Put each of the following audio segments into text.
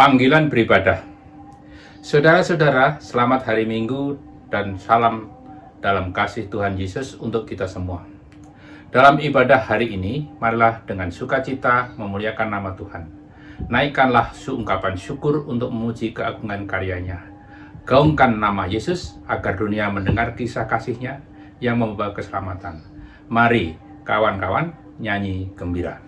Panggilan beribadah. Saudara-saudara, selamat hari Minggu dan salam dalam kasih Tuhan Yesus untuk kita semua. Dalam ibadah hari ini, marilah dengan sukacita memuliakan nama Tuhan. Naikkanlah ungkapan syukur untuk memuji keagungan karyanya. Gaungkan nama Yesus agar dunia mendengar kisah kasih-Nya yang membawa keselamatan. Mari kawan-kawan nyanyi gembira.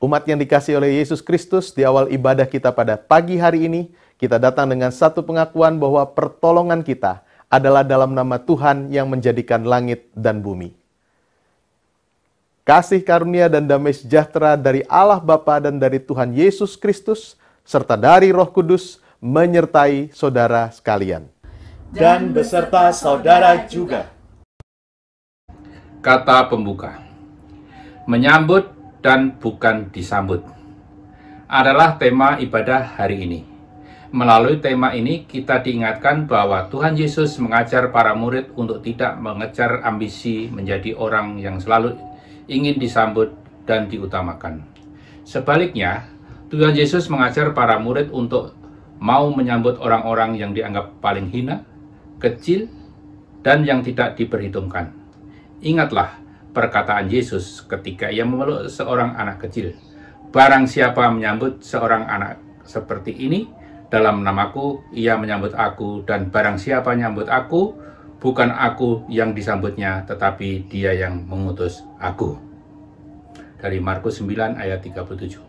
Umat yang dikasihi oleh Yesus Kristus, di awal ibadah kita pada pagi hari ini, kita datang dengan satu pengakuan bahwa pertolongan kita adalah dalam nama Tuhan yang menjadikan langit dan bumi. Kasih karunia dan damai sejahtera dari Allah Bapa dan dari Tuhan Yesus Kristus, serta dari Roh Kudus, menyertai saudara sekalian. Dan beserta saudara juga. Kata pembuka. Menyambut dan bukan disambut adalah tema ibadah hari ini. Melalui tema ini kita diingatkan bahwa Tuhan Yesus mengajar para murid untuk tidak mengejar ambisi menjadi orang yang selalu ingin disambut dan diutamakan. Sebaliknya, Tuhan Yesus mengajar para murid untuk mau menyambut orang-orang yang dianggap paling hina, kecil, dan yang tidak diperhitungkan. Ingatlah perkataan Yesus ketika ia memeluk seorang anak kecil. Barang siapa menyambut seorang anak seperti ini, dalam namaku ia menyambut aku, dan barang siapa menyambut aku, bukan aku yang disambutnya, tetapi dia yang mengutus aku. Dari Markus 9 ayat 37.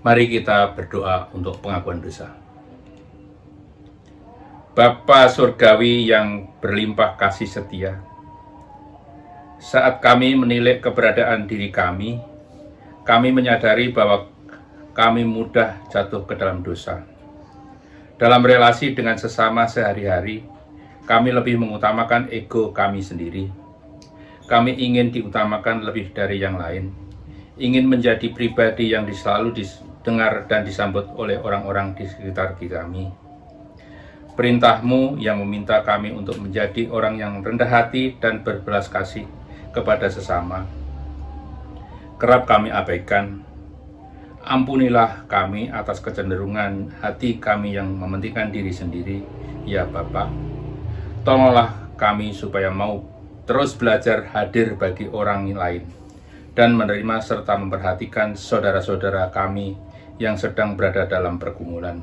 Mari kita berdoa untuk pengakuan dosa. Bapa Surgawi yang berlimpah kasih setia, saat kami menilai keberadaan diri kami menyadari bahwa kami mudah jatuh ke dalam dosa. Dalam relasi dengan sesama sehari-hari, kami lebih mengutamakan ego kami sendiri. Kami ingin diutamakan lebih dari yang lain, ingin menjadi pribadi yang selalu didengar dan disambut oleh orang-orang di sekitar kami. Perintah-Mu yang meminta kami untuk menjadi orang yang rendah hati dan berbelas kasih kepada sesama, kerap kami abaikan. Ampunilah kami atas kecenderungan hati kami yang mementingkan diri sendiri, ya Bapa. Tolonglah kami supaya mau terus belajar hadir bagi orang lain dan menerima serta memperhatikan saudara-saudara kami yang sedang berada dalam pergumulan.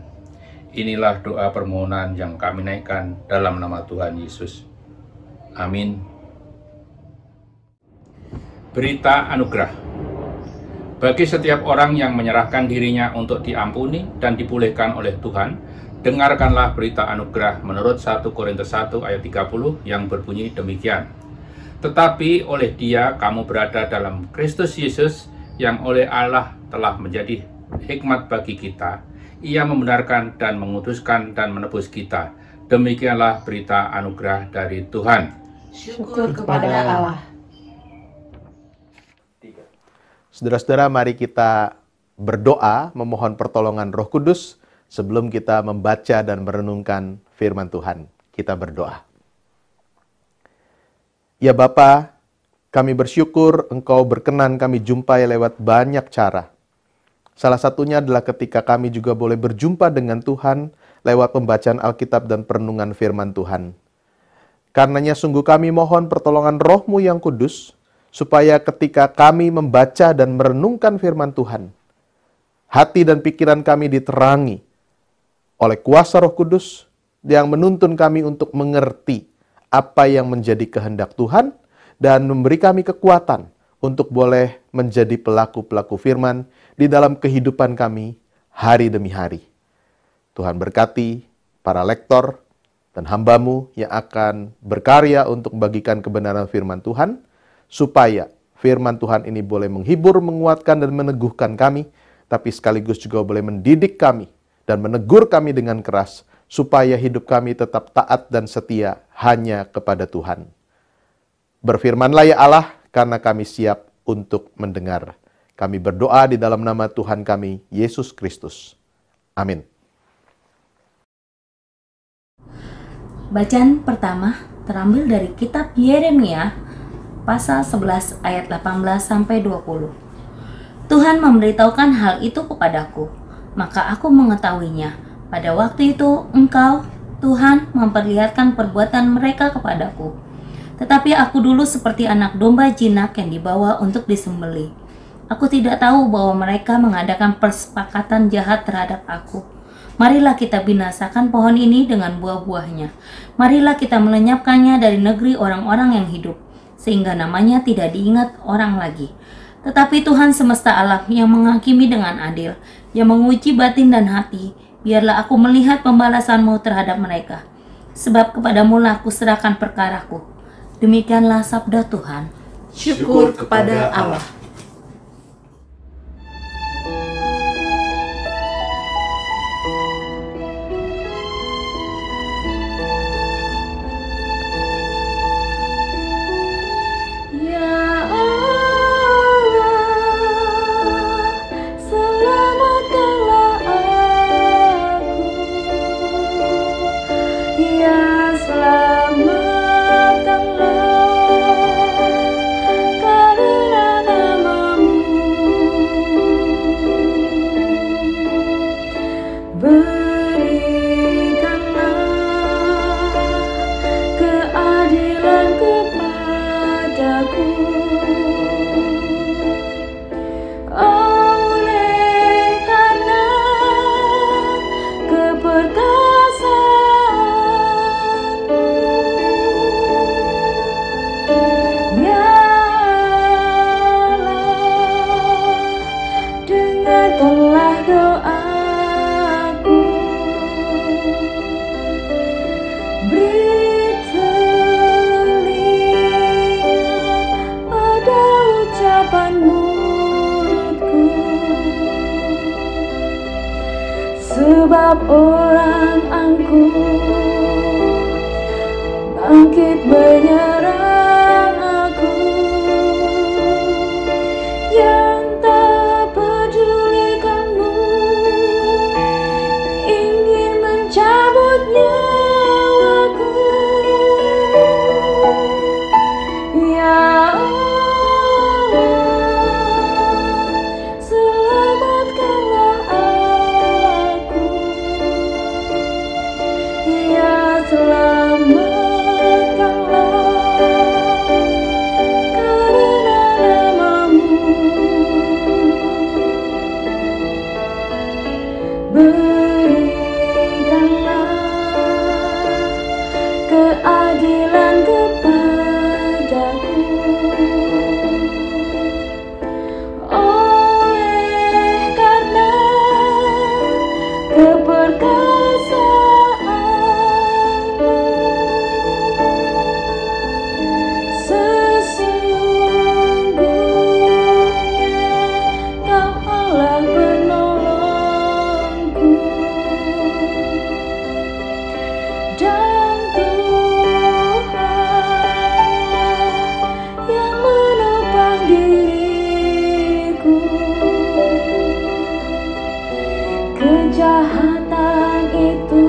Inilah doa permohonan yang kami naikkan dalam nama Tuhan Yesus. Amin. Berita anugerah. Bagi setiap orang yang menyerahkan dirinya untuk diampuni dan dipulihkan oleh Tuhan, dengarkanlah berita anugerah menurut 1 Korintus 1 ayat 30 yang berbunyi demikian. Tetapi oleh Dia kamu berada dalam Kristus Yesus, yang oleh Allah telah menjadi hikmat bagi kita. Ia membenarkan dan mengutuskan dan menebus kita. Demikianlah berita anugerah dari Tuhan. Syukur kepada Allah. Saudara-saudara, mari kita berdoa memohon pertolongan Roh Kudus sebelum kita membaca dan merenungkan firman Tuhan. Kita berdoa. Ya Bapa, kami bersyukur Engkau berkenan kami jumpai lewat banyak cara. Salah satunya adalah ketika kami juga boleh berjumpa dengan Tuhan lewat pembacaan Alkitab dan perenungan firman Tuhan. Karenanya sungguh kami mohon pertolongan Roh-Mu yang kudus, supaya ketika kami membaca dan merenungkan firman Tuhan, hati dan pikiran kami diterangi oleh kuasa Roh Kudus yang menuntun kami untuk mengerti apa yang menjadi kehendak Tuhan dan memberi kami kekuatan untuk boleh menjadi pelaku-pelaku firman di dalam kehidupan kami hari demi hari. Tuhan berkati para lektor dan hamba-Mu yang akan berkarya untuk membagikan kebenaran firman Tuhan, supaya firman Tuhan ini boleh menghibur, menguatkan, dan meneguhkan kami, tapi sekaligus juga boleh mendidik kami dan menegur kami dengan keras, supaya hidup kami tetap taat dan setia hanya kepada Tuhan. Berfirmanlah ya Allah, karena kami siap untuk mendengar. Kami berdoa di dalam nama Tuhan kami, Yesus Kristus. Amin. Bacaan pertama terambil dari kitab Yeremia pasal 11 ayat 18-20. Tuhan memberitahukan hal itu kepadaku, maka aku mengetahuinya. Pada waktu itu Engkau, Tuhan, memperlihatkan perbuatan mereka kepadaku. Tetapi aku dulu seperti anak domba jinak yang dibawa untuk disembelih. Aku tidak tahu bahwa mereka mengadakan persepakatan jahat terhadap aku. Marilah kita binasakan pohon ini dengan buah-buahnya. Marilah kita melenyapkannya dari negeri orang-orang yang hidup, sehingga namanya tidak diingat orang lagi. Tetapi Tuhan semesta alam yang menghakimi dengan adil, yang menguji batin dan hati, biarlah aku melihat pembalasan-Mu terhadap mereka. Sebab kepadamu lah aku serahkan perkaraku. Demikianlah sabda Tuhan. Syukur kepada Allah. Dengarkanlah setiap orang angkuh bangkit menyerang aku, yang tak peduli kamu ingin mencabut nyawaku. Ya keadilan kepadaku, oleh karena keperkasaanmu, sesungguhnya Kau Allah penolongku, dan yang menopang diriku. Kejahatan itu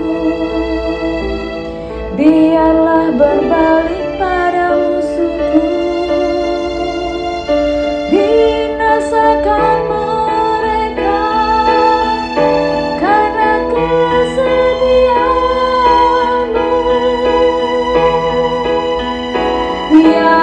biarlah berbalik pada musuhku, binasakan mereka karena kesetiaanmu. Ya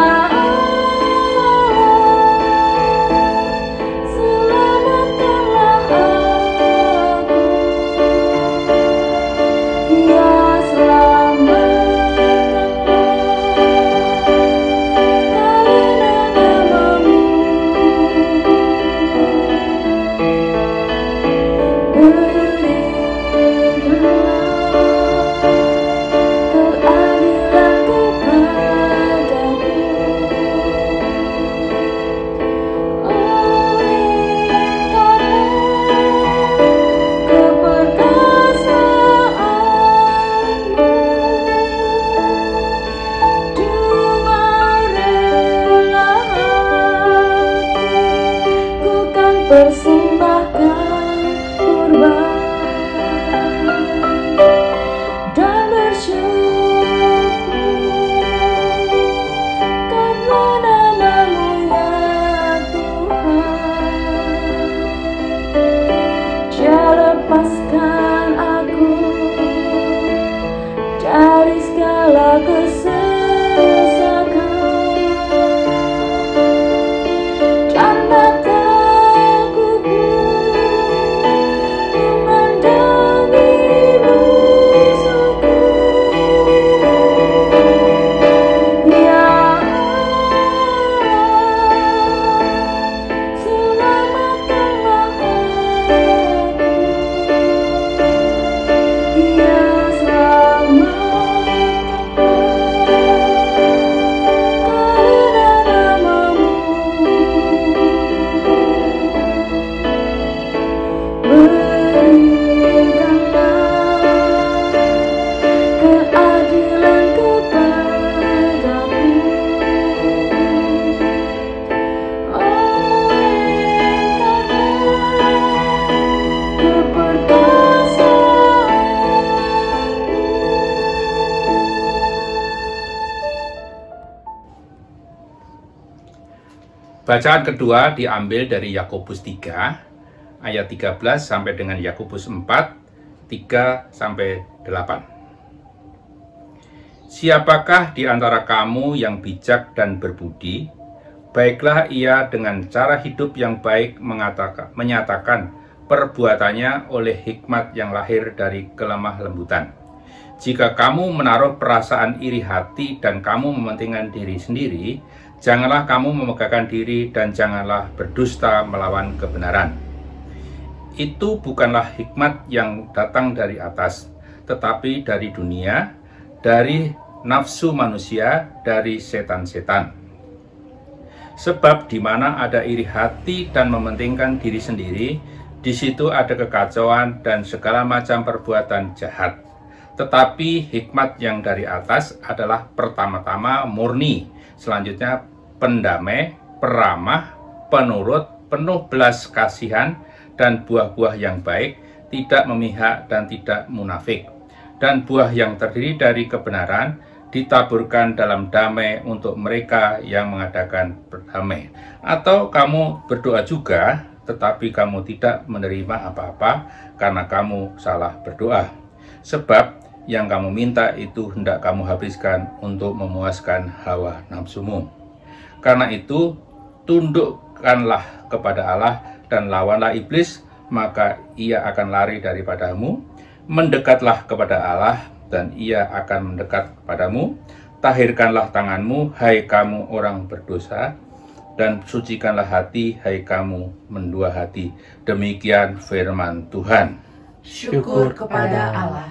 persembahkan kurban dan bersyukur karena nama-Mu ya Tuhan. Jangan lepaskan aku dari segala kesesakan, dan Bacaan kedua diambil dari Yakobus 3 ayat 13 sampai dengan Yakobus 4 3 sampai 8. Siapakah di antara kamu yang bijak dan berbudi? Baiklah ia dengan cara hidup yang baik menyatakan perbuatannya oleh hikmat yang lahir dari kelemah lembutan. Jika kamu menaruh perasaan iri hati dan kamu mementingkan diri sendiri, janganlah kamu memegahkan diri dan janganlah berdusta melawan kebenaran. Itu bukanlah hikmat yang datang dari atas, tetapi dari dunia, dari nafsu manusia, dari setan-setan. Sebab di mana ada iri hati dan mementingkan diri sendiri, Di situ ada kekacauan dan segala macam perbuatan jahat. Tetapi hikmat yang dari atas adalah pertama-tama murni, selanjutnya pendamai, peramah, penurut, penuh belas kasihan, dan buah-buah yang baik, tidak memihak dan tidak munafik. Dan buah yang terdiri dari kebenaran ditaburkan dalam damai untuk mereka yang mengadakan berdamai. Atau kamu berdoa juga, tetapi kamu tidak menerima apa-apa karena kamu salah berdoa. Sebab yang kamu minta itu hendak kamu habiskan untuk memuaskan hawa nafsumu. Karena itu, tundukkanlah kepada Allah dan lawanlah iblis, maka ia akan lari daripadamu. Mendekatlah kepada Allah, dan ia akan mendekat kepadamu. Tahirkanlah tanganmu, hai kamu orang berdosa, dan sucikanlah hati, hai kamu mendua hati. Demikian firman Tuhan. Syukur kepada Allah.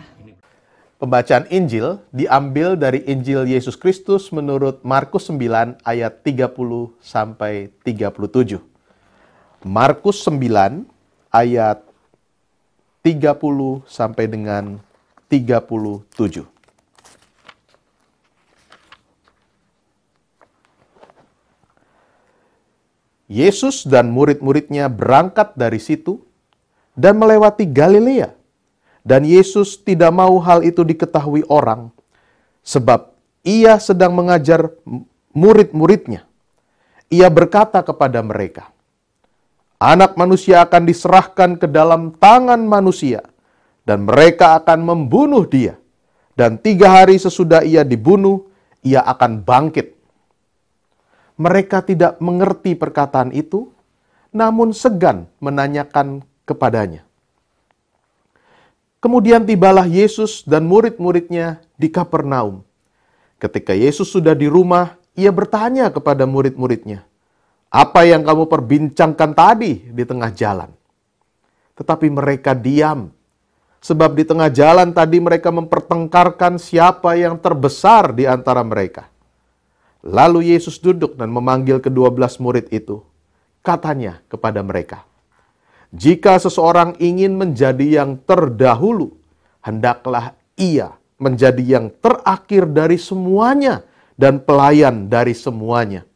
Pembacaan Injil diambil dari Injil Yesus Kristus menurut Markus 9 ayat 30 sampai 37. Markus 9 ayat 30 sampai dengan 37. Yesus dan murid-muridnya berangkat dari situ dan melewati Galilea. Dan Yesus tidak mau hal itu diketahui orang, sebab ia sedang mengajar murid-muridnya. Ia berkata kepada mereka, Anak manusia akan diserahkan ke dalam tangan manusia, dan mereka akan membunuh dia. Dan 3 hari sesudah ia dibunuh, ia akan bangkit. Mereka tidak mengerti perkataan itu, namun segan menanyakan kepadanya. Kemudian tibalah Yesus dan murid-muridnya di Kapernaum. Ketika Yesus sudah di rumah, ia bertanya kepada murid-muridnya, "Apa yang kamu perbincangkan tadi di tengah jalan?" Tetapi mereka diam, sebab di tengah jalan tadi mereka mempertengkarkan siapa yang terbesar di antara mereka. Lalu Yesus duduk dan memanggil ke-12 murid itu. Katanya kepada mereka, "Jika seseorang ingin menjadi yang terdahulu, hendaklah ia menjadi yang terakhir dari semuanya dan pelayan dari semuanya."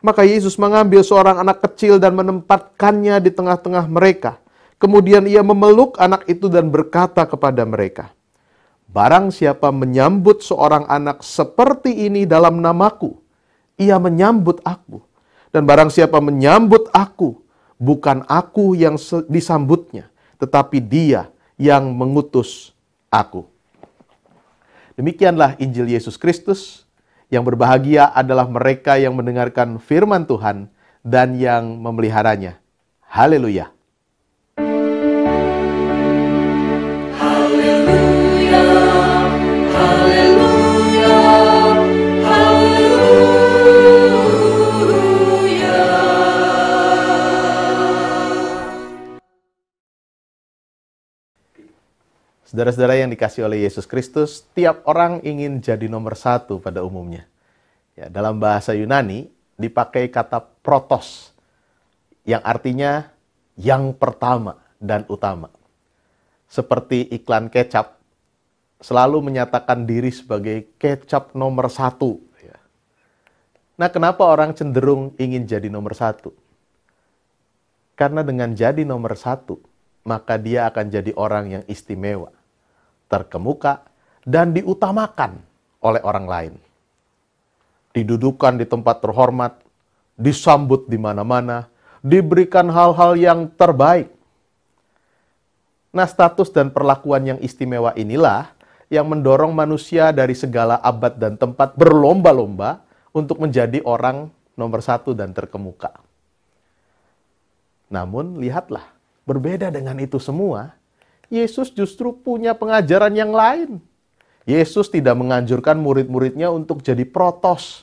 Maka Yesus mengambil seorang anak kecil dan menempatkannya di tengah-tengah mereka. Kemudian ia memeluk anak itu dan berkata kepada mereka, "Barang siapa menyambut seorang anak seperti ini dalam namaku, ia menyambut aku. Dan barang siapa menyambut aku, bukan aku yang disambutnya, tetapi dia yang mengutus aku." Demikianlah Injil Yesus Kristus. Yang berbahagia adalah mereka yang mendengarkan firman Tuhan dan yang memeliharanya. Haleluya. Saudara-saudara yang dikasihi oleh Yesus Kristus, tiap orang ingin jadi nomor 1 pada umumnya. Ya, dalam bahasa Yunani dipakai kata protos, yang artinya yang pertama dan utama. Seperti iklan kecap, selalu menyatakan diri sebagai kecap nomor 1. Ya. Nah, kenapa orang cenderung ingin jadi nomor 1? Karena dengan jadi nomor 1, maka dia akan jadi orang yang istimewa, terkemuka, dan diutamakan oleh orang lain. Didudukan di tempat terhormat, disambut di mana-mana, diberikan hal-hal yang terbaik. Nah, status dan perlakuan yang istimewa inilah yang mendorong manusia dari segala abad dan tempat berlomba-lomba untuk menjadi orang nomor 1 dan terkemuka. Namun, lihatlah, berbeda dengan itu semua, Yesus justru punya pengajaran yang lain. Yesus tidak menganjurkan murid-muridnya untuk jadi protos,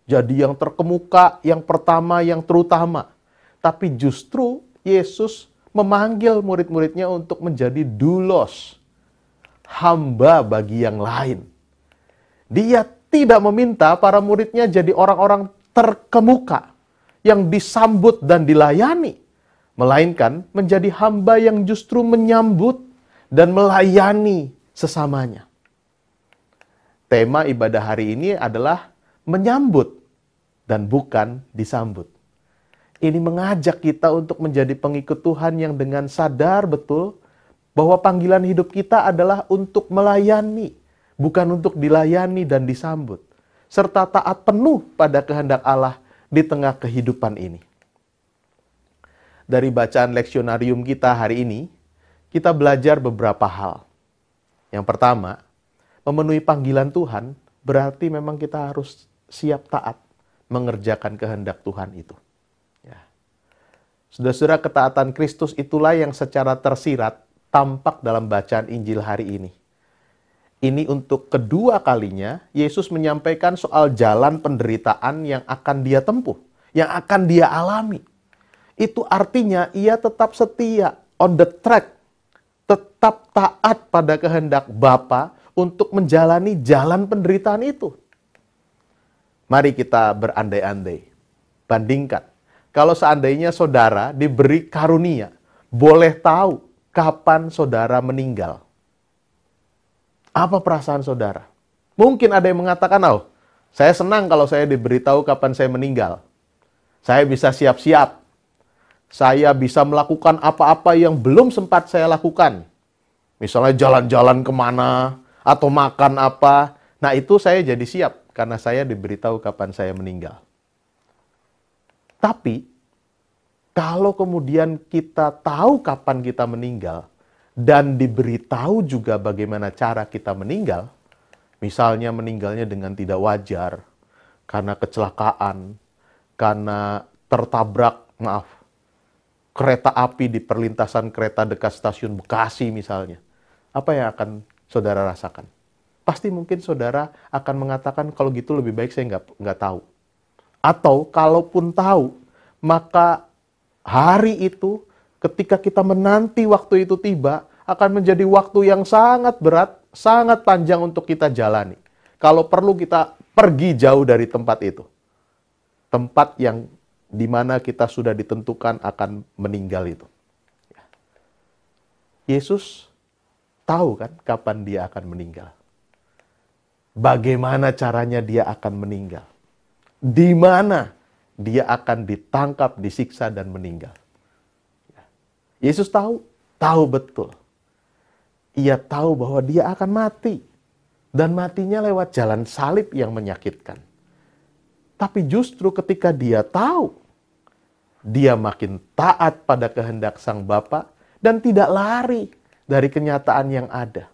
jadi yang terkemuka, yang pertama, yang terutama. Tapi justru Yesus memanggil murid-muridnya untuk menjadi doulos, hamba bagi yang lain. Dia tidak meminta para muridnya jadi orang-orang terkemuka, yang disambut dan dilayani. melainkan menjadi hamba yang justru menyambut dan melayani sesamanya. Tema ibadah hari ini adalah menyambut dan bukan disambut. Ini mengajak kita untuk menjadi pengikut Tuhan yang dengan sadar betul bahwa panggilan hidup kita adalah untuk melayani, bukan untuk dilayani dan disambut, serta taat penuh pada kehendak Allah di tengah kehidupan ini. Dari bacaan leksionarium kita hari ini, kita belajar beberapa hal. Yang pertama, memenuhi panggilan Tuhan berarti memang kita harus siap taat mengerjakan kehendak Tuhan itu. Ya. Saudara-saudara, ketaatan Kristus itulah yang secara tersirat tampak dalam bacaan Injil hari ini. Ini untuk kedua kalinya Yesus menyampaikan soal jalan penderitaan yang akan dia tempuh, yang akan dia alami. Itu artinya ia tetap setia, on the track, tetap taat pada kehendak Bapa untuk menjalani jalan penderitaan itu. Mari kita berandai-andai. Bandingkan, kalau seandainya saudara diberi karunia, boleh tahu kapan saudara meninggal. Apa perasaan saudara? Mungkin ada yang mengatakan, oh, saya senang kalau saya diberitahu kapan saya meninggal. Saya bisa siap-siap. Saya bisa melakukan apa-apa yang belum sempat saya lakukan. Misalnya jalan-jalan kemana, atau makan apa. Nah itu saya jadi siap, karena saya diberitahu kapan saya meninggal. Tapi, kalau kemudian kita tahu kapan kita meninggal, dan diberitahu juga bagaimana cara kita meninggal, misalnya meninggalnya dengan tidak wajar, karena kecelakaan, karena tertabrak, kereta api di perlintasan kereta dekat stasiun Bekasi misalnya. Apa yang akan saudara rasakan? Pasti mungkin saudara akan mengatakan, kalau gitu lebih baik saya nggak tahu. Atau kalaupun tahu, maka hari itu, ketika kita menanti waktu itu tiba, akan menjadi waktu yang sangat berat, sangat panjang untuk kita jalani. Kalau perlu kita pergi jauh dari tempat itu. Tempat yang dimana kita sudah ditentukan akan meninggal itu. Yesus tahu kan kapan dia akan meninggal. Bagaimana caranya dia akan meninggal. Di mana dia akan ditangkap, disiksa, dan meninggal. Yesus tahu betul. Ia tahu bahwa dia akan mati. Dan matinya lewat jalan salib yang menyakitkan. Tapi justru ketika dia tahu, dia makin taat pada kehendak Sang Bapa dan tidak lari dari kenyataan yang ada.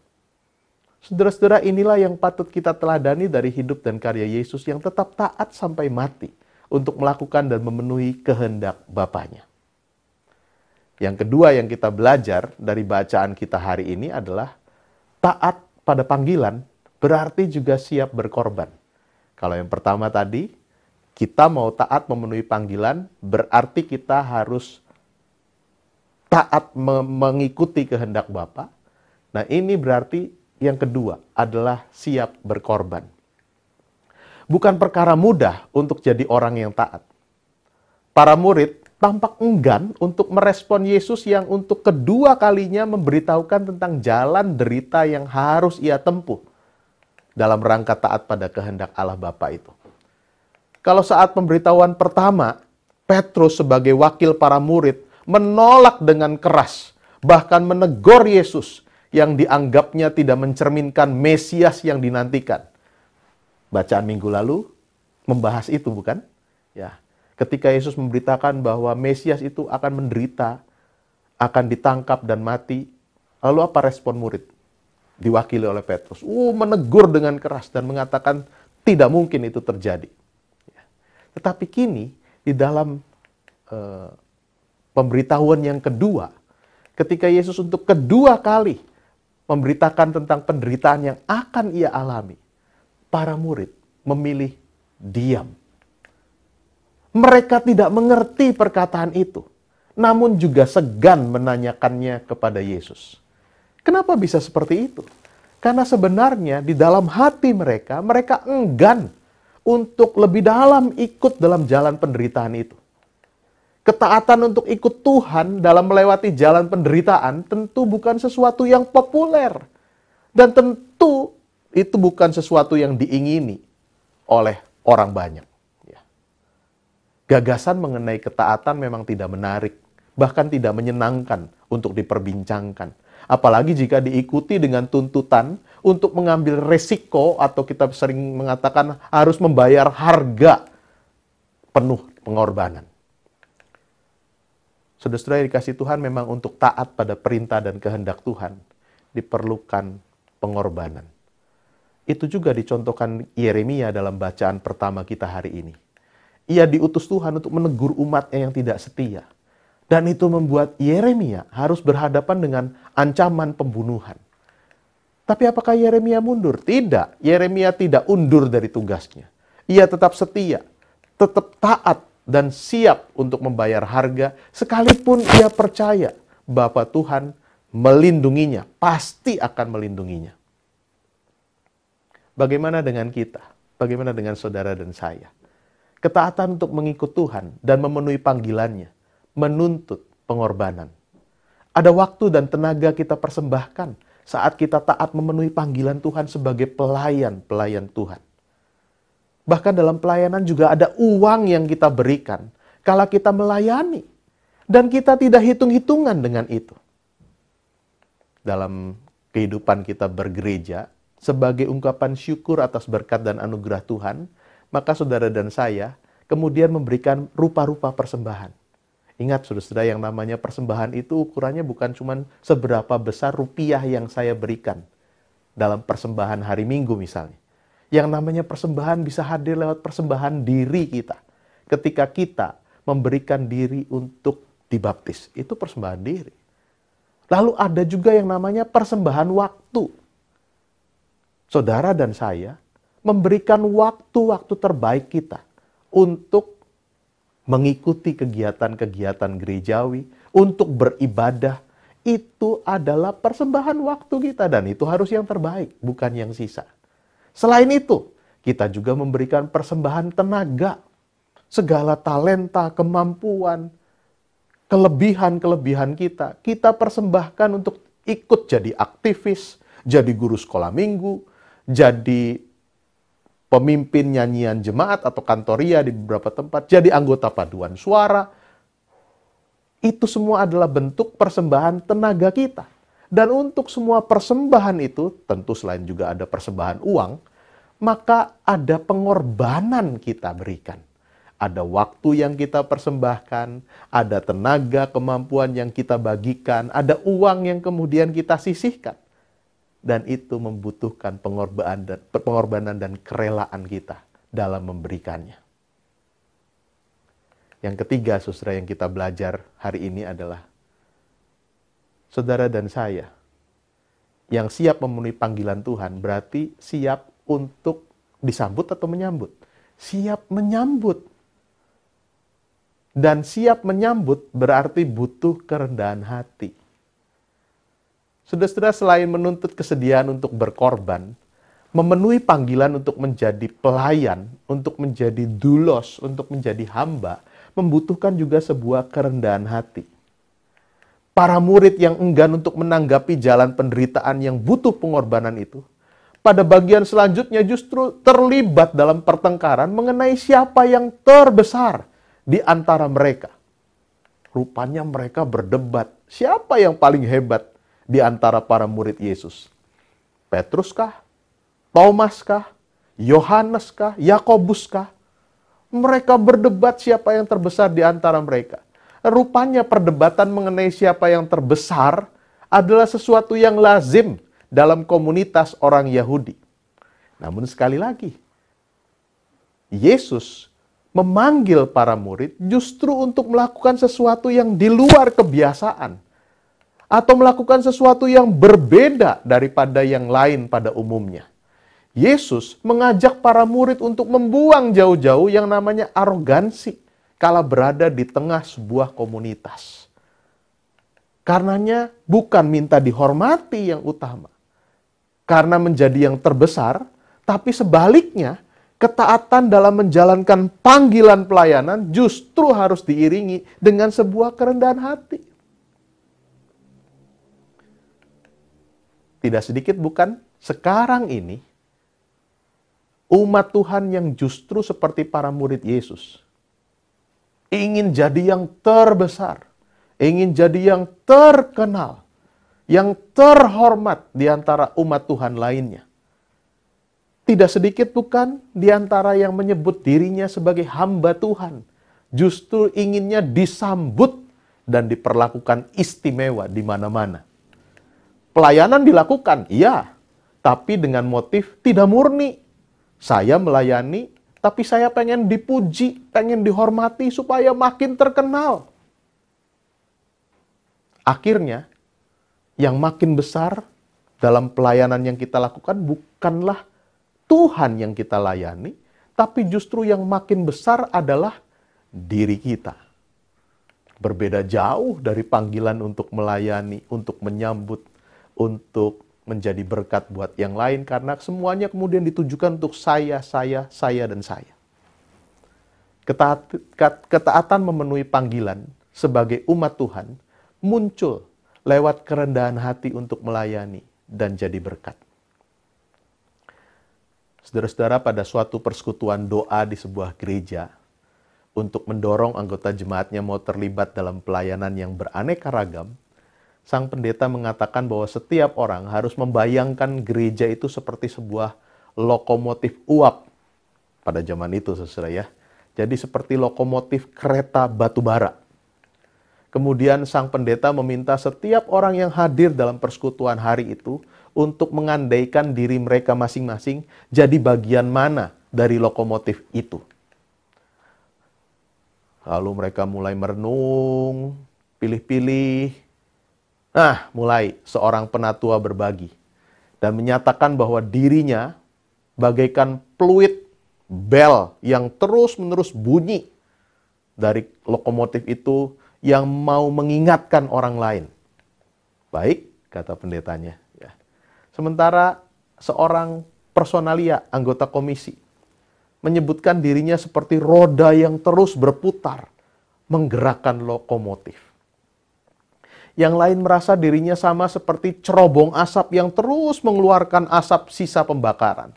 Saudara-saudara, inilah yang patut kita teladani dari hidup dan karya Yesus yang tetap taat sampai mati untuk melakukan dan memenuhi kehendak Bapanya. Yang kedua yang kita belajar dari bacaan kita hari ini adalah taat pada panggilan berarti juga siap berkorban. Kalau yang pertama tadi, kita mau taat memenuhi panggilan berarti kita harus taat mengikuti kehendak Bapa. Nah ini berarti yang kedua adalah siap berkorban. Bukan perkara mudah untuk jadi orang yang taat. Para murid tampak enggan untuk merespon Yesus yang untuk kedua kalinya memberitahukan tentang jalan derita yang harus ia tempuh dalam rangka taat pada kehendak Allah Bapa itu. Kalau saat pemberitahuan pertama, Petrus sebagai wakil para murid menolak dengan keras, bahkan menegur Yesus yang dianggapnya tidak mencerminkan Mesias yang dinantikan. Bacaan minggu lalu membahas itu, bukan? Ya. Ketika Yesus memberitakan bahwa Mesias itu akan menderita, akan ditangkap dan mati, lalu apa respon murid? Diwakili oleh Petrus. Menegur dengan keras dan mengatakan tidak mungkin itu terjadi. Tetapi kini di dalam pemberitahuan yang kedua, ketika Yesus untuk kedua kali memberitakan tentang penderitaan yang akan ia alami, para murid memilih diam. Mereka tidak mengerti perkataan itu, namun juga segan menanyakannya kepada Yesus. Kenapa bisa seperti itu? Karena sebenarnya di dalam hati mereka enggan untuk lebih dalam ikut dalam jalan penderitaan itu. Ketaatan untuk ikut Tuhan dalam melewati jalan penderitaan tentu bukan sesuatu yang populer. Dan tentu itu bukan sesuatu yang diingini oleh orang banyak. Gagasan mengenai ketaatan memang tidak menarik, bahkan tidak menyenangkan untuk diperbincangkan. Apalagi jika diikuti dengan tuntutan untuk mengambil resiko atau kita sering mengatakan harus membayar harga penuh pengorbanan. Saudara-saudara yang dikasihi Tuhan, memang untuk taat pada perintah dan kehendak Tuhan diperlukan pengorbanan. Itu juga dicontohkan Yeremia dalam bacaan pertama kita hari ini. Ia diutus Tuhan untuk menegur umatnya yang tidak setia. Dan itu membuat Yeremia harus berhadapan dengan ancaman pembunuhan. Tapi apakah Yeremia mundur? Tidak. Yeremia tidak undur dari tugasnya. Ia tetap setia, tetap taat, dan siap untuk membayar harga, sekalipun ia percaya bahwa Tuhan melindunginya, pasti akan melindunginya. Bagaimana dengan kita? Bagaimana dengan saudara dan saya? Ketaatan untuk mengikut Tuhan dan memenuhi panggilannya menuntut pengorbanan. Ada waktu dan tenaga kita persembahkan saat kita taat memenuhi panggilan Tuhan sebagai pelayan Tuhan. Bahkan dalam pelayanan juga ada uang yang kita berikan kala kita melayani. Dan kita tidak hitung-hitungan dengan itu. Dalam kehidupan kita bergereja, sebagai ungkapan syukur atas berkat dan anugerah Tuhan, maka saudara dan saya kemudian memberikan rupa-rupa persembahan. Ingat saudara, yang namanya persembahan itu ukurannya bukan cuma seberapa besar rupiah yang saya berikan dalam persembahan hari Minggu misalnya. Yang namanya persembahan bisa hadir lewat persembahan diri kita. Ketika kita memberikan diri untuk dibaptis, itu persembahan diri. Lalu ada juga yang namanya persembahan waktu. Saudara dan saya memberikan waktu-waktu terbaik kita untuk mengikuti kegiatan-kegiatan gerejawi, untuk beribadah. Itu adalah persembahan waktu kita dan itu harus yang terbaik, bukan yang sisa. Selain itu, kita juga memberikan persembahan tenaga, segala talenta, kemampuan, kelebihan-kelebihan kita persembahkan untuk ikut jadi aktivis, jadi guru sekolah minggu, jadi pemimpin nyanyian jemaat atau kantoria di beberapa tempat, jadi anggota paduan suara. Itu semua adalah bentuk persembahan tenaga kita. Dan untuk semua persembahan itu, tentu selain juga ada persembahan uang, maka ada pengorbanan kita berikan. Ada waktu yang kita persembahkan, ada tenaga, kemampuan yang kita bagikan, ada uang yang kemudian kita sisihkan. Dan itu membutuhkan pengorbanan dan kerelaan kita dalam memberikannya. Yang ketiga, saudara, yang kita belajar hari ini adalah saudara dan saya yang siap memenuhi panggilan Tuhan berarti siap untuk disambut atau menyambut. Siap menyambut. Dan siap menyambut berarti butuh kerendahan hati. Saudara-saudara, selain menuntut kesediaan untuk berkorban, memenuhi panggilan untuk menjadi pelayan, untuk menjadi doulos, untuk menjadi hamba, membutuhkan juga sebuah kerendahan hati. Para murid yang enggan untuk menanggapi jalan penderitaan yang butuh pengorbanan itu, pada bagian selanjutnya justru terlibat dalam pertengkaran mengenai siapa yang terbesar di antara mereka. Rupanya mereka berdebat, siapa yang paling hebat di antara para murid Yesus? Petrus kah? Thomas kah? Yohanes kah? Yakobus kah? Mereka berdebat siapa yang terbesar di antara mereka. Rupanya perdebatan mengenai siapa yang terbesar adalah sesuatu yang lazim dalam komunitas orang Yahudi. Namun sekali lagi, Yesus memanggil para murid justru untuk melakukan sesuatu yang di luar kebiasaan. Atau melakukan sesuatu yang berbeda daripada yang lain pada umumnya. Yesus mengajak para murid untuk membuang jauh-jauh yang namanya arogansi kala berada di tengah sebuah komunitas. Karenanya bukan minta dihormati yang utama. Karena menjadi yang terbesar, tapi sebaliknya Ketaatan dalam menjalankan panggilan pelayanan justru harus diiringi dengan sebuah kerendahan hati. Tidak sedikit bukan sekarang ini umat Tuhan yang justru seperti para murid Yesus ingin jadi yang terbesar, ingin jadi yang terkenal, yang terhormat di antara umat Tuhan lainnya. Tidak sedikit bukan di antara yang menyebut dirinya sebagai hamba Tuhan, justru inginnya disambut dan diperlakukan istimewa di mana-mana. Pelayanan dilakukan, iya, tapi dengan motif tidak murni. Saya melayani, tapi saya pengen dipuji, pengen dihormati supaya makin terkenal. Akhirnya, yang makin besar dalam pelayanan yang kita lakukan bukanlah Tuhan yang kita layani, tapi justru yang makin besar adalah diri kita. Berbeda jauh dari panggilan untuk melayani, untuk menyambut, untuk menjadi berkat buat yang lain, karena semuanya kemudian ditujukan untuk saya, dan saya. Ketaatan memenuhi panggilan sebagai umat Tuhan muncul lewat kerendahan hati untuk melayani dan jadi berkat. Saudara-saudara, pada suatu persekutuan doa di sebuah gereja untuk mendorong anggota jemaatnya mau terlibat dalam pelayanan yang beraneka ragam, sang pendeta mengatakan bahwa setiap orang harus membayangkan gereja itu seperti sebuah lokomotif uap pada zaman itu, saudara ya. Jadi seperti lokomotif kereta batu bara. Kemudian sang pendeta meminta setiap orang yang hadir dalam persekutuan hari itu untuk mengandaikan diri mereka masing-masing jadi bagian mana dari lokomotif itu. Lalu mereka mulai merenung, pilih-pilih. Nah, mulai seorang penatua berbagi dan menyatakan bahwa dirinya bagaikan peluit bel yang terus-menerus bunyi dari lokomotif itu yang mau mengingatkan orang lain. Baik, kata pendetanya. Ya. Sementara seorang personalia, anggota komisi, menyebutkan dirinya seperti roda yang terus berputar, menggerakkan lokomotif. Yang lain merasa dirinya sama seperti cerobong asap yang terus mengeluarkan asap sisa pembakaran.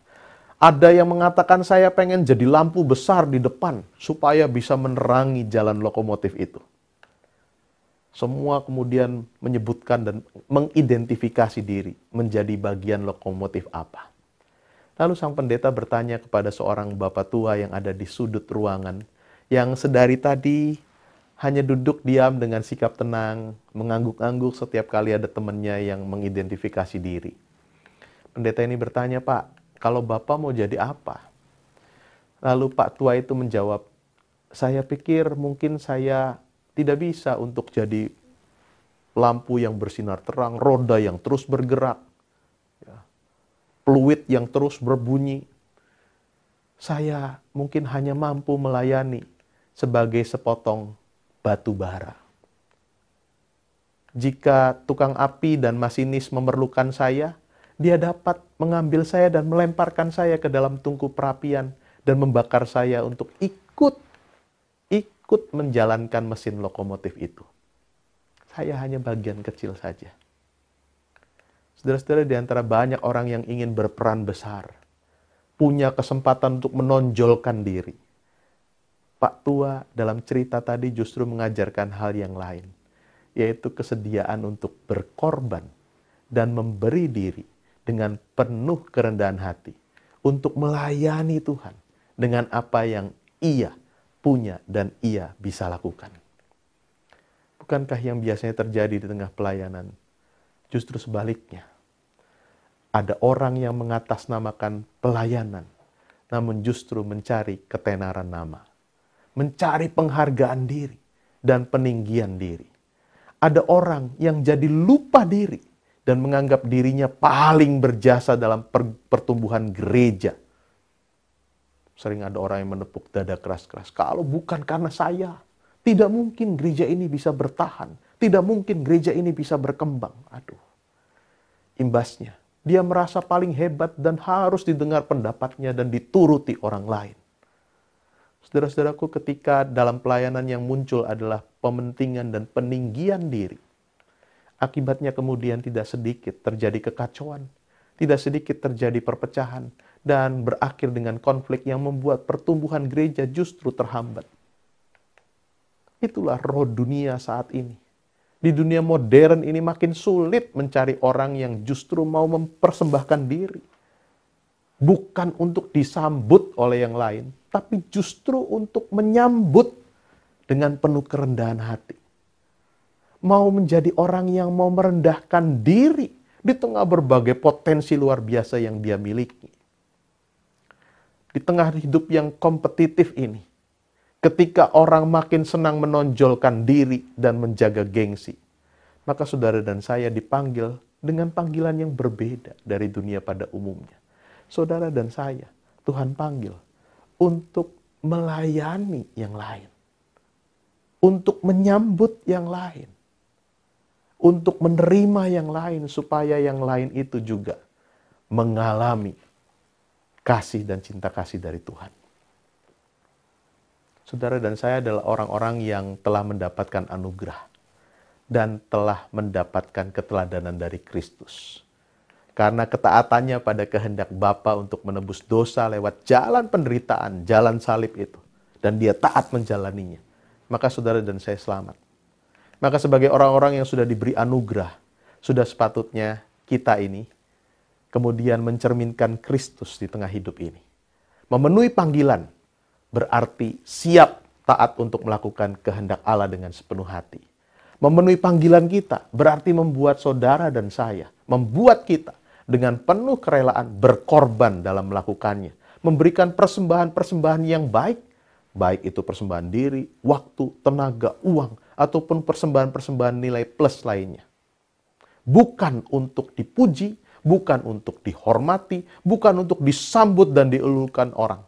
Ada yang mengatakan saya pengen jadi lampu besar di depan supaya bisa menerangi jalan lokomotif itu. Semua kemudian menyebutkan dan mengidentifikasi diri menjadi bagian lokomotif apa. Lalu sang pendeta bertanya kepada seorang bapak tua yang ada di sudut ruangan, yang sedari tadi hanya duduk diam dengan sikap tenang, mengangguk-angguk setiap kali ada temannya yang mengidentifikasi diri. Pendeta ini bertanya, "Pak, kalau Bapak mau jadi apa?" Lalu Pak tua itu menjawab, "Saya pikir mungkin saya tidak bisa untuk jadi lampu yang bersinar terang, roda yang terus bergerak, ya, peluit yang terus berbunyi. Saya mungkin hanya mampu melayani sebagai sepotong batu bara. Jika tukang api dan masinis memerlukan saya, dia dapat mengambil saya dan melemparkan saya ke dalam tungku perapian dan membakar saya untuk ikut menjalankan mesin lokomotif itu. Saya hanya bagian kecil saja." Saudara-saudara, di antara banyak orang yang ingin berperan besar, punya kesempatan untuk menonjolkan diri, Pak tua dalam cerita tadi justru mengajarkan hal yang lain, yaitu kesediaan untuk berkorban dan memberi diri dengan penuh kerendahan hati untuk melayani Tuhan dengan apa yang ia punya dan ia bisa lakukan. Bukankah yang biasanya terjadi di tengah pelayanan justru sebaliknya? Ada orang yang mengatasnamakan pelayanan, namun justru mencari ketenaran nama, mencari penghargaan diri dan peninggian diri. Ada orang yang jadi lupa diri dan menganggap dirinya paling berjasa dalam pertumbuhan gereja. Sering ada orang yang menepuk dada keras-keras. Kalau bukan karena saya, tidak mungkin gereja ini bisa bertahan. Tidak mungkin gereja ini bisa berkembang. Aduh. Imbasnya, Dia merasa paling hebat dan harus didengar pendapatnya dan dituruti orang lain. Saudara-saudaraku, ketika dalam pelayanan yang muncul adalah pementingan dan peninggian diri, akibatnya kemudian tidak sedikit terjadi kekacauan, tidak sedikit terjadi perpecahan, dan berakhir dengan konflik yang membuat pertumbuhan gereja justru terhambat. Itulah roh dunia saat ini. Di dunia modern ini makin sulit mencari orang yang justru mau mempersembahkan diri. Bukan untuk disambut oleh yang lain, tapi justru untuk menyambut dengan penuh kerendahan hati. Mau menjadi orang yang mau merendahkan diri di tengah berbagai potensi luar biasa yang dia miliki. Di tengah hidup yang kompetitif ini, ketika orang makin senang menonjolkan diri dan menjaga gengsi, maka saudara dan saya dipanggil dengan panggilan yang berbeda dari dunia pada umumnya. Saudara dan saya, Tuhan panggil untuk melayani yang lain, untuk menyambut yang lain, untuk menerima yang lain, supaya yang lain itu juga mengalami kasih dan cinta kasih dari Tuhan. Saudara dan saya adalah orang-orang yang telah mendapatkan anugerah dan telah mendapatkan keteladanan dari Kristus. Karena ketaatannya pada kehendak Bapa untuk menebus dosa lewat jalan penderitaan, jalan salib itu. Dan dia taat menjalaninya. Maka saudara dan saya selamat. Maka sebagai orang-orang yang sudah diberi anugerah, sudah sepatutnya kita ini kemudian mencerminkan Kristus di tengah hidup ini. Memenuhi panggilan berarti siap taat untuk melakukan kehendak Allah dengan sepenuh hati. Memenuhi panggilan kita berarti membuat saudara dan saya, membuat kita dengan penuh kerelaan berkorban dalam melakukannya. Memberikan persembahan-persembahan yang baik, baik itu persembahan diri, waktu, tenaga, uang, ataupun persembahan-persembahan nilai plus lainnya. Bukan untuk dipuji, bukan untuk dihormati, bukan untuk disambut dan dielulukan orang.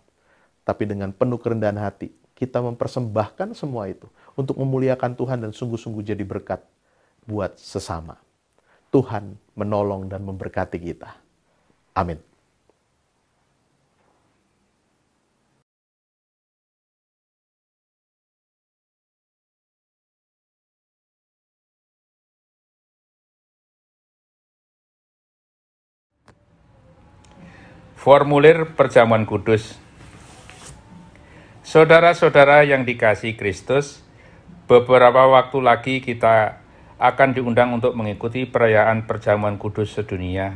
Tapi dengan penuh kerendahan hati, kita mempersembahkan semua itu untuk memuliakan Tuhan dan sungguh-sungguh jadi berkat buat sesama. Tuhan menolong dan memberkati kita. Amin. Formulir perjamuan kudus. Saudara-saudara yang dikasihi Kristus, beberapa waktu lagi kita akan diundang untuk mengikuti perayaan perjamuan kudus sedunia.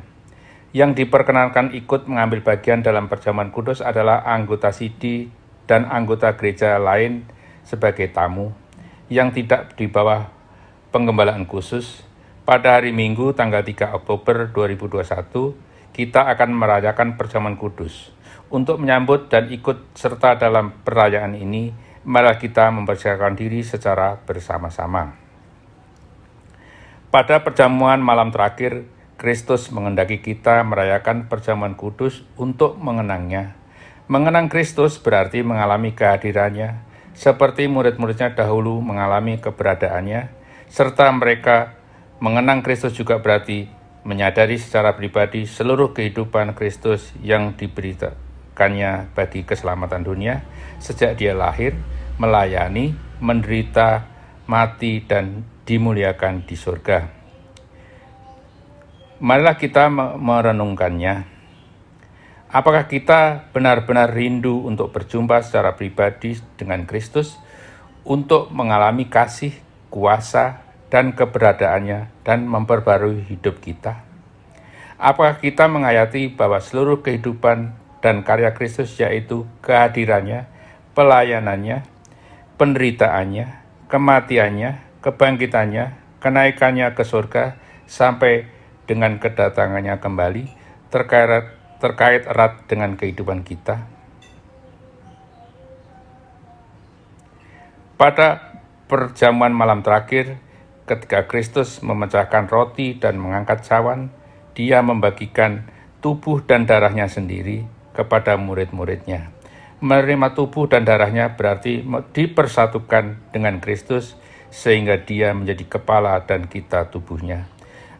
Yang diperkenankan ikut mengambil bagian dalam perjamuan kudus adalah anggota Sidi dan anggota gereja lain sebagai tamu yang tidak di bawah penggembalaan khusus. Pada hari Minggu tanggal 3 Oktober 2021, kita akan merayakan perjamuan kudus. Untuk menyambut dan ikut serta dalam perayaan ini, mari kita mempersiapkan diri secara bersama-sama. Pada perjamuan malam terakhir, Kristus menghendaki kita merayakan perjamuan kudus untuk mengenangnya. Mengenang Kristus berarti mengalami kehadirannya, seperti murid-muridnya dahulu mengalami keberadaannya, serta mereka mengenang Kristus juga berarti menyadari secara pribadi seluruh kehidupan Kristus yang diberikannya bagi keselamatan dunia, sejak dia lahir, melayani, menderita, mati, dan dimuliakan di surga. Marilah kita merenungkannya. Apakah kita benar-benar rindu untuk berjumpa secara pribadi dengan Kristus, untuk mengalami kasih, kuasa, dan keberadaannya, dan memperbarui hidup kita? Apakah kita menghayati bahwa seluruh kehidupan dan karya Kristus, yaitu kehadirannya, pelayanannya, penderitaannya, kematiannya, kebangkitannya, kenaikannya ke surga, sampai dengan kedatangannya kembali, terkait erat dengan kehidupan kita? Pada perjamuan malam terakhir, ketika Kristus memecahkan roti dan mengangkat cawan, dia membagikan tubuh dan darahnya sendiri kepada murid-muridnya. Menerima tubuh dan darahnya berarti dipersatukan dengan Kristus, sehingga dia menjadi kepala dan kita tubuhnya.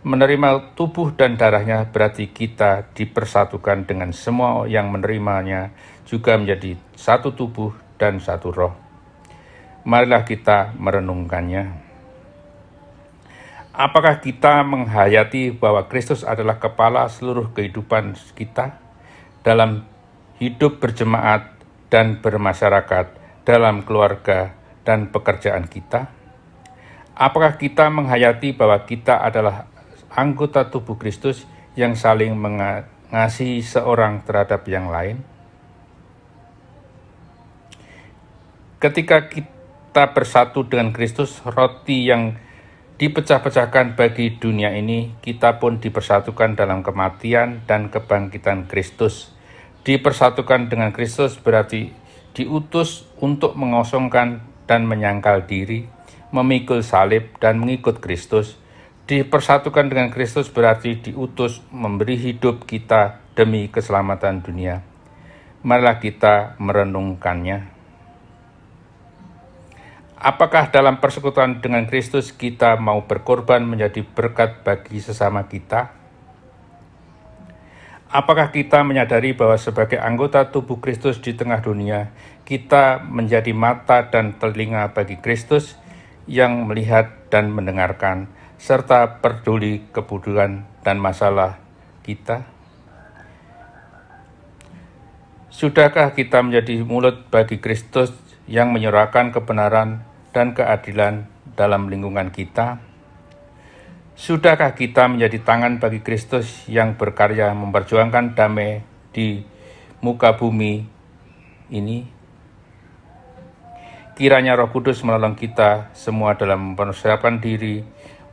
Menerima tubuh dan darahnya berarti kita dipersatukan dengan semua yang menerimanya, juga menjadi satu tubuh dan satu roh. Marilah kita merenungkannya. Apakah kita menghayati bahwa Kristus adalah kepala seluruh kehidupan kita dalam hidup berjemaat dan bermasyarakat, dalam keluarga dan pekerjaan kita? Apakah kita menghayati bahwa kita adalah anggota tubuh Kristus yang saling mengasihi seorang terhadap yang lain? Ketika kita bersatu dengan Kristus, roti yang dipecah-pecahkan bagi dunia ini, kita pun dipersatukan dalam kematian dan kebangkitan Kristus. Dipersatukan dengan Kristus berarti diutus untuk mengosongkan dan menyangkal diri, memikul salib dan mengikut Kristus. Dipersatukan dengan Kristus berarti diutus memberi hidup kita demi keselamatan dunia. Marilah kita merenungkannya. Apakah dalam persekutuan dengan Kristus kita mau berkorban menjadi berkat bagi sesama kita? Apakah kita menyadari bahwa sebagai anggota tubuh Kristus di tengah dunia, kita menjadi mata dan telinga bagi Kristus yang melihat dan mendengarkan, serta peduli kebutuhan dan masalah kita? Sudahkah kita menjadi mulut bagi Kristus yang menyuarakan kebenaran dan keadilan dalam lingkungan kita? Sudahkah kita menjadi tangan bagi Kristus yang berkarya memperjuangkan damai di muka bumi ini? Kiranya Roh Kudus menolong kita semua dalam mempersiapkan diri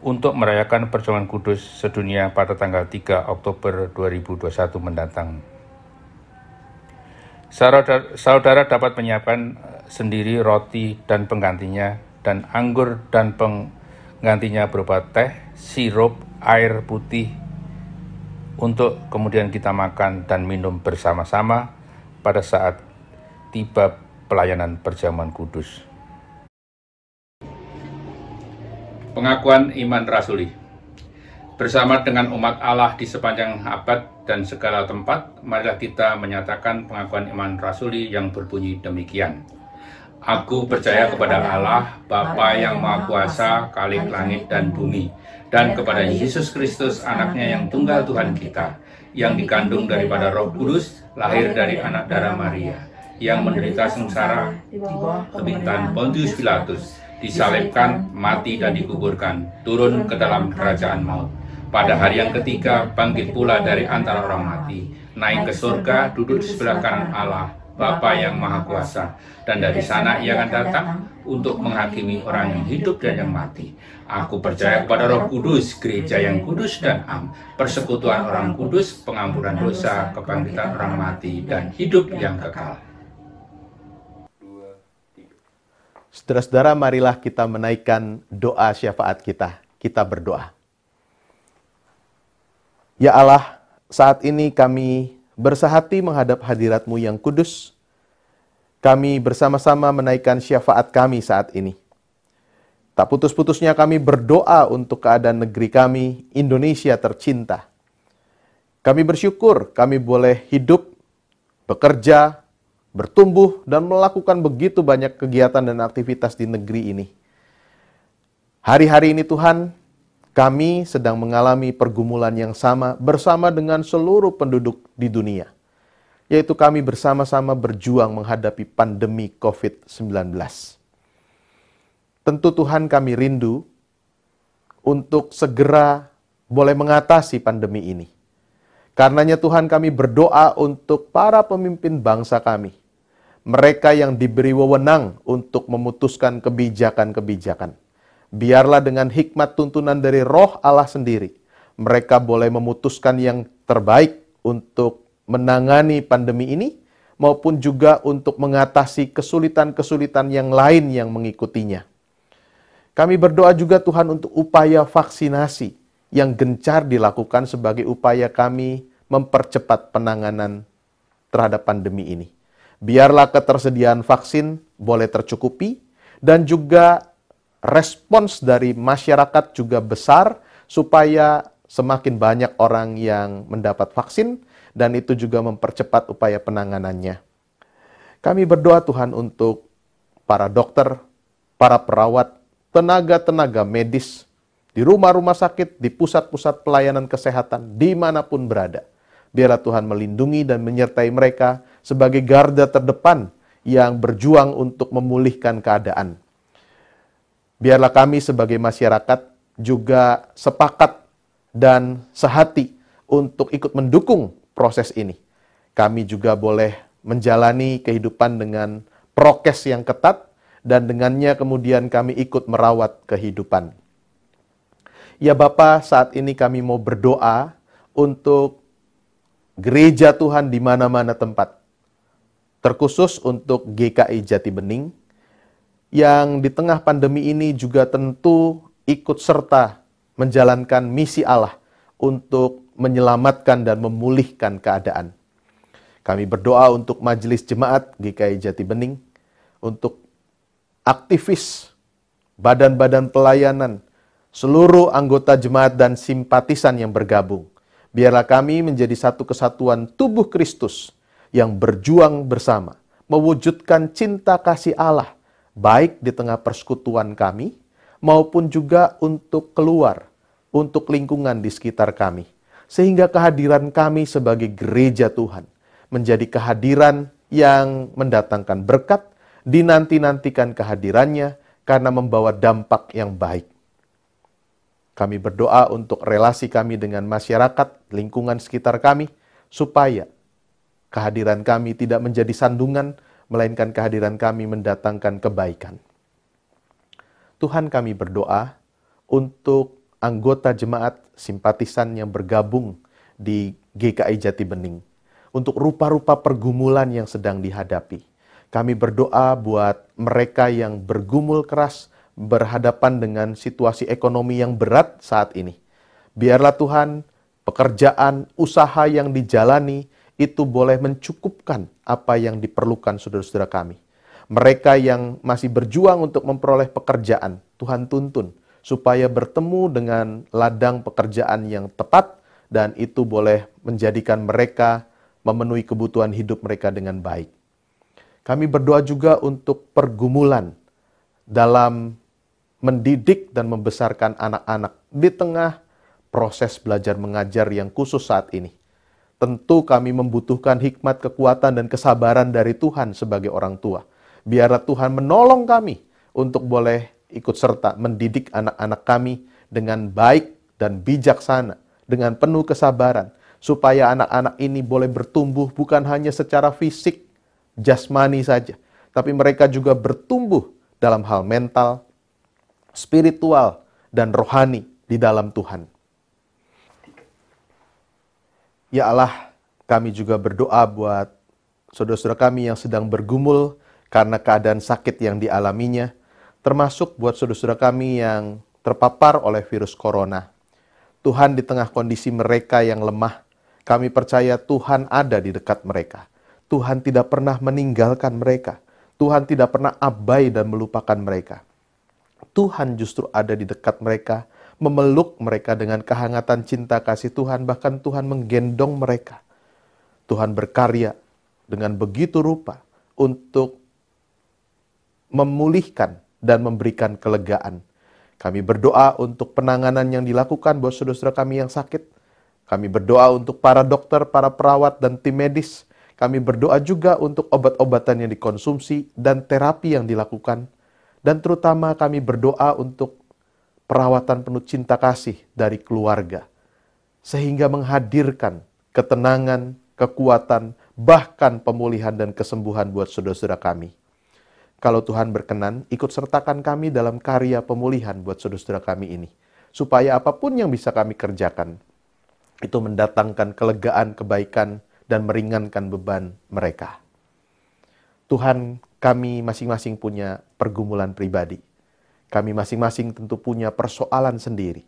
untuk merayakan perjuangan kudus sedunia pada tanggal 3 Oktober 2021 mendatang. Saudara dapat menyiapkan sendiri roti dan penggantinya, dan anggur dan penggantinya berupa teh, sirup, air putih, untuk kemudian kita makan dan minum bersama-sama pada saat tiba pelayanan perjamuan kudus. Pengakuan iman rasuli. Bersama dengan umat Allah di sepanjang abad dan segala tempat, marilah kita menyatakan pengakuan iman rasuli yang berbunyi demikian. Aku percaya kepada Allah, Bapa yang Maha Kuasa, Khalik langit dan bumi, dan kepada Yesus Kristus, anaknya yang tunggal Tuhan kita, yang dikandung daripada Roh Kudus, lahir dari anak darah Maria, yang menderita sengsara di bawah pemerintahan Pontius Pilatus, disalibkan, mati dan dikuburkan, turun ke dalam kerajaan maut. Pada hari yang ketiga, bangkit pula dari antara orang mati, naik ke surga, duduk di sebelah kanan Allah, Bapa yang Maha Kuasa, dan dari sana ia akan datang untuk menghakimi orang yang hidup dan yang mati. Aku percaya kepada Roh Kudus, gereja yang kudus dan am, persekutuan orang kudus, pengampunan dosa, kebangkitan orang mati, dan hidup yang kekal. Saudara-saudara, marilah kita menaikkan doa syafaat kita. Kita berdoa. Ya Allah, saat ini kami bersahati menghadap hadirat-Mu yang kudus. Kami bersama-sama menaikkan syafaat kami saat ini. Tak putus-putusnya kami berdoa untuk keadaan negeri kami, Indonesia tercinta. Kami bersyukur kami boleh hidup, bekerja, bertumbuh, dan melakukan begitu banyak kegiatan dan aktivitas di negeri ini. Hari-hari ini Tuhan, kami sedang mengalami pergumulan yang sama bersama dengan seluruh penduduk di dunia, yaitu kami bersama-sama berjuang menghadapi pandemi COVID-19. Tentu Tuhan kami rindu untuk segera boleh mengatasi pandemi ini. Karenanya Tuhan kami berdoa untuk para pemimpin bangsa kami, mereka yang diberi wewenang untuk memutuskan kebijakan-kebijakan. Biarlah dengan hikmat tuntunan dari Roh Allah sendiri, mereka boleh memutuskan yang terbaik untuk menangani pandemi ini, maupun juga untuk mengatasi kesulitan-kesulitan yang lain yang mengikutinya. Kami berdoa juga Tuhan untuk upaya vaksinasi yang gencar dilakukan sebagai upaya kami mempercepat penanganan terhadap pandemi ini. Biarlah ketersediaan vaksin boleh tercukupi, dan juga respons dari masyarakat juga besar, supaya semakin banyak orang yang mendapat vaksin, dan itu juga mempercepat upaya penanganannya. Kami berdoa Tuhan untuk para dokter, para perawat, tenaga-tenaga medis, di rumah-rumah sakit, di pusat-pusat pelayanan kesehatan, dimanapun berada. Biarlah Tuhan melindungi dan menyertai mereka sebagai garda terdepan yang berjuang untuk memulihkan keadaan. Biarlah kami sebagai masyarakat juga sepakat dan sehati untuk ikut mendukung proses ini. Kami juga boleh menjalani kehidupan dengan prokes yang ketat, dan dengannya kemudian kami ikut merawat kehidupan. Ya Bapa, saat ini kami mau berdoa untuk gereja Tuhan di mana-mana tempat. Terkhusus untuk GKI Jati Bening, yang di tengah pandemi ini juga tentu ikut serta menjalankan misi Allah untuk menyelamatkan dan memulihkan keadaan. Kami berdoa untuk Majelis Jemaat GKI Jati Bening, untuk aktivis, badan-badan pelayanan, seluruh anggota jemaat dan simpatisan yang bergabung. Biarlah kami menjadi satu kesatuan tubuh Kristus yang berjuang bersama, mewujudkan cinta kasih Allah, baik di tengah persekutuan kami, maupun juga untuk keluar, untuk lingkungan di sekitar kami. Sehingga kehadiran kami sebagai gereja Tuhan menjadi kehadiran yang mendatangkan berkat, dinanti-nantikan kehadirannya karena membawa dampak yang baik. Kami berdoa untuk relasi kami dengan masyarakat, lingkungan sekitar kami, supaya kehadiran kami tidak menjadi sandungan, melainkan kehadiran kami mendatangkan kebaikan. Tuhan, kami berdoa untuk anggota jemaat simpatisan yang bergabung di GKI Jati Bening, untuk rupa-rupa pergumulan yang sedang dihadapi. Kami berdoa buat mereka yang bergumul keras, berhadapan dengan situasi ekonomi yang berat saat ini. Biarlah Tuhan, pekerjaan, usaha yang dijalani itu boleh mencukupkan apa yang diperlukan saudara-saudara kami. Mereka yang masih berjuang untuk memperoleh pekerjaan, Tuhan tuntun supaya bertemu dengan ladang pekerjaan yang tepat, dan itu boleh menjadikan mereka memenuhi kebutuhan hidup mereka dengan baik. Kami berdoa juga untuk pergumulan dalam mendidik dan membesarkan anak-anak di tengah proses belajar mengajar yang khusus saat ini. Tentu kami membutuhkan hikmat, kekuatan, dan kesabaran dari Tuhan sebagai orang tua. Biarlah Tuhan menolong kami untuk boleh ikut serta mendidik anak-anak kami dengan baik dan bijaksana, dengan penuh kesabaran, supaya anak-anak ini boleh bertumbuh bukan hanya secara fisik, jasmani saja, tapi mereka juga bertumbuh dalam hal mental, spiritual, dan rohani di dalam Tuhan. Ya Allah, kami juga berdoa buat saudara-saudara kami yang sedang bergumul karena keadaan sakit yang dialaminya, termasuk buat saudara-saudara kami yang terpapar oleh virus corona. Tuhan, di tengah kondisi mereka yang lemah, kami percaya Tuhan ada di dekat mereka. Tuhan tidak pernah meninggalkan mereka. Tuhan tidak pernah abai dan melupakan mereka. Tuhan justru ada di dekat mereka, memeluk mereka dengan kehangatan cinta kasih Tuhan, bahkan Tuhan menggendong mereka. Tuhan berkarya dengan begitu rupa untuk memulihkan dan memberikan kelegaan. Kami berdoa untuk penanganan yang dilakukan buat saudara-saudara kami yang sakit. Kami berdoa untuk para dokter, para perawat, dan tim medis. Kami berdoa juga untuk obat-obatan yang dikonsumsi dan terapi yang dilakukan. Dan terutama kami berdoa untuk perawatan penuh cinta kasih dari keluarga. Sehingga menghadirkan ketenangan, kekuatan, bahkan pemulihan dan kesembuhan buat saudara-saudara kami. Kalau Tuhan berkenan, ikut sertakan kami dalam karya pemulihan buat saudara-saudara kami ini. Supaya apapun yang bisa kami kerjakan, itu mendatangkan kelegaan, kebaikan, dan meringankan beban mereka. Tuhan, kami masing-masing punya pergumulan pribadi. Kami masing-masing tentu punya persoalan sendiri.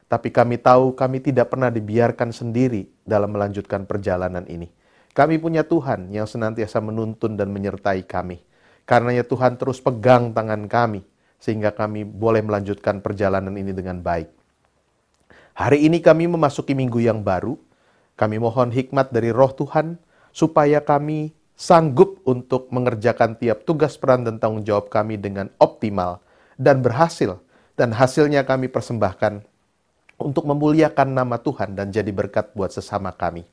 Tapi kami tahu kami tidak pernah dibiarkan sendiri dalam melanjutkan perjalanan ini. Kami punya Tuhan yang senantiasa menuntun dan menyertai kami. Karenanya Tuhan terus pegang tangan kami, sehingga kami boleh melanjutkan perjalanan ini dengan baik. Hari ini kami memasuki minggu yang baru. Kami mohon hikmat dari Roh Tuhan, supaya kami sanggup untuk mengerjakan tiap tugas peran dan tanggung jawab kami dengan optimal dan berhasil. Dan hasilnya kami persembahkan untuk memuliakan nama Tuhan dan jadi berkat buat sesama kami.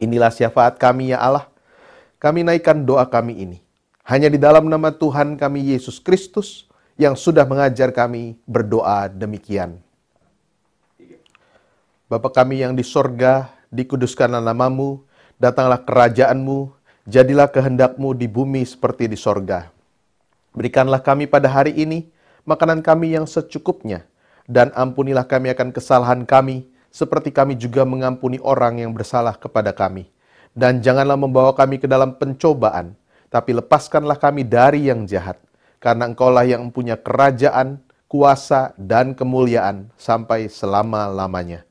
Inilah syafaat kami ya Allah. Kami naikkan doa kami ini. Hanya di dalam nama Tuhan kami Yesus Kristus yang sudah mengajar kami berdoa demikian. Bapa kami yang di sorga, dikuduskanlah namamu, datanglah kerajaanmu, jadilah kehendakmu di bumi seperti di sorga. Berikanlah kami pada hari ini makanan kami yang secukupnya, dan ampunilah kami akan kesalahan kami, seperti kami juga mengampuni orang yang bersalah kepada kami. Dan janganlah membawa kami ke dalam pencobaan, tapi lepaskanlah kami dari yang jahat, karena Engkaulah yang mempunyai kerajaan, kuasa, dan kemuliaan sampai selama-lamanya.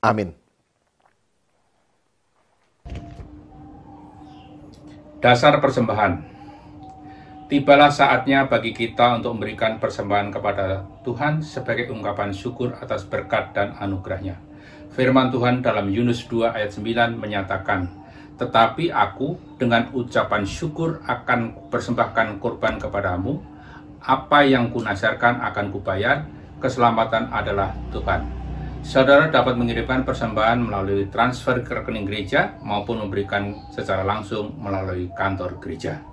Amin. Dasar persembahan. Tibalah saatnya bagi kita untuk memberikan persembahan kepada Tuhan sebagai ungkapan syukur atas berkat dan anugerah-Nya. Firman Tuhan dalam Yunus 2 ayat 9 menyatakan, "Tetapi aku dengan ucapan syukur akan persembahkan kurban kepadamu, apa yang kunasarkan akan kubayar, keselamatan adalah Tuhan." Saudara dapat mengirimkan persembahan melalui transfer ke rekening gereja maupun memberikan secara langsung melalui kantor gereja.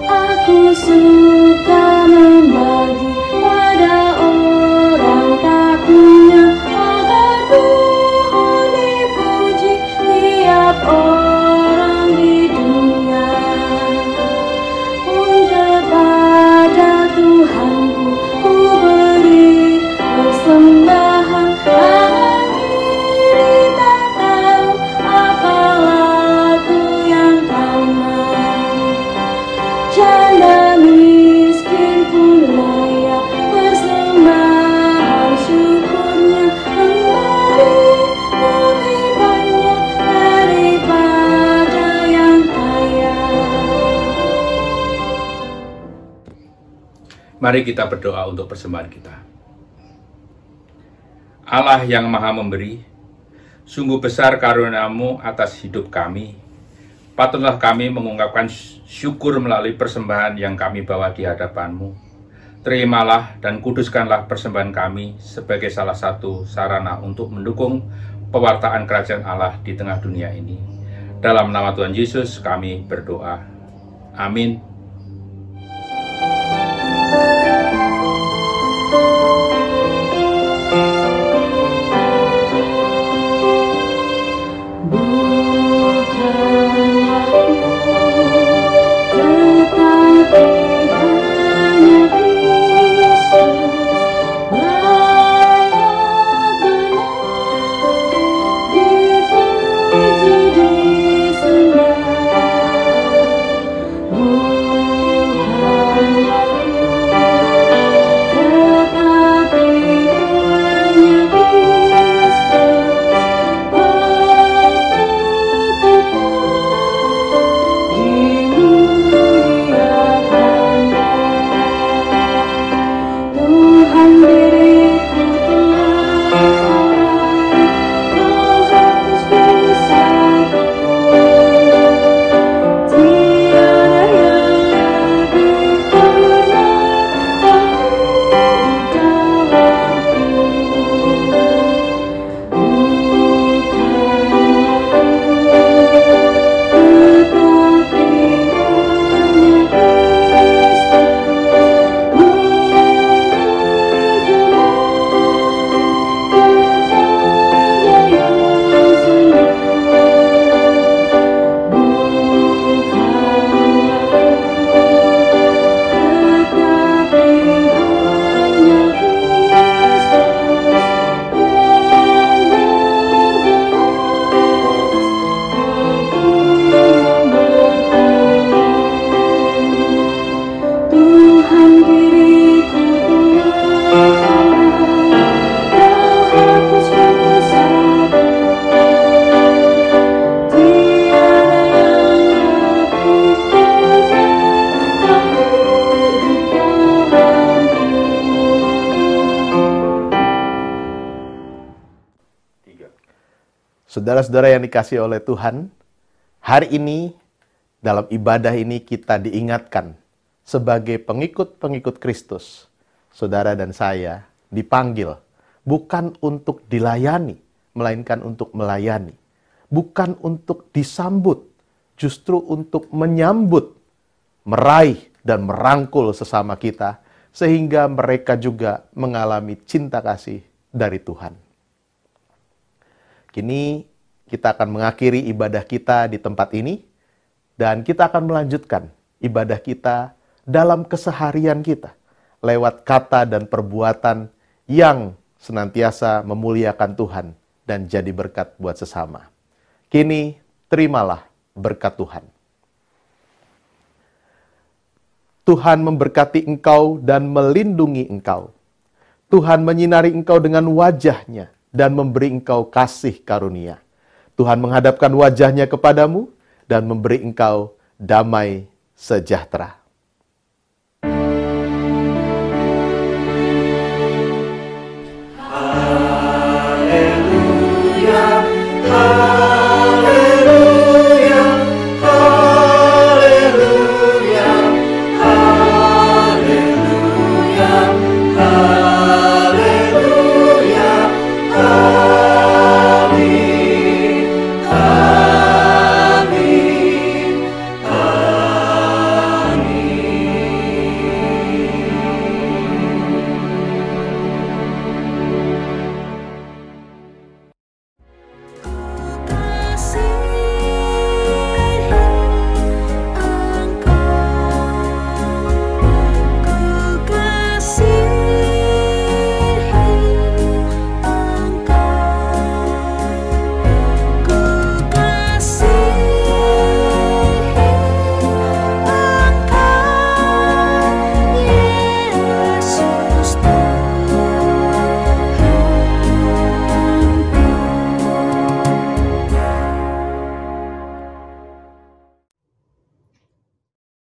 Aku suka membagi pada orang tak punya, agar Tuhan dipuji tiap orang di dunia. Pun kepada Tuhanku ku beri persembahan, tangan kiri tak tahu apa lagu yang kau mau. Janda miskin pun layak persembahan syukurnya, memberi lebih banyak daripada yang kaya. Mari kita berdoa untuk persembahan kita. Allah yang Maha Memberi, sungguh besar karunia-Mu atas hidup kami. Patutlah kami mengungkapkan syukur melalui persembahan yang kami bawa di hadapan-Mu. Terimalah dan kuduskanlah persembahan kami sebagai salah satu sarana untuk mendukung pewartaan kerajaan Allah di tengah dunia ini. Dalam nama Tuhan Yesus kami berdoa. Amin. Oh Saudara-saudara yang dikasihi oleh Tuhan, hari ini dalam ibadah ini kita diingatkan sebagai pengikut-pengikut Kristus. Saudara dan saya dipanggil bukan untuk dilayani, melainkan untuk melayani. Bukan untuk disambut, justru untuk menyambut, meraih dan merangkul sesama kita, sehingga mereka juga mengalami cinta kasih dari Tuhan. Kini kita akan mengakhiri ibadah kita di tempat ini, dan kita akan melanjutkan ibadah kita dalam keseharian kita, lewat kata dan perbuatan yang senantiasa memuliakan Tuhan dan jadi berkat buat sesama. Kini, terimalah berkat Tuhan. Tuhan memberkati engkau dan melindungi engkau. Tuhan menyinari engkau dengan wajah-Nya dan memberi engkau kasih karunia. Tuhan menghadapkan wajah-Nya kepadamu dan memberi engkau damai sejahtera.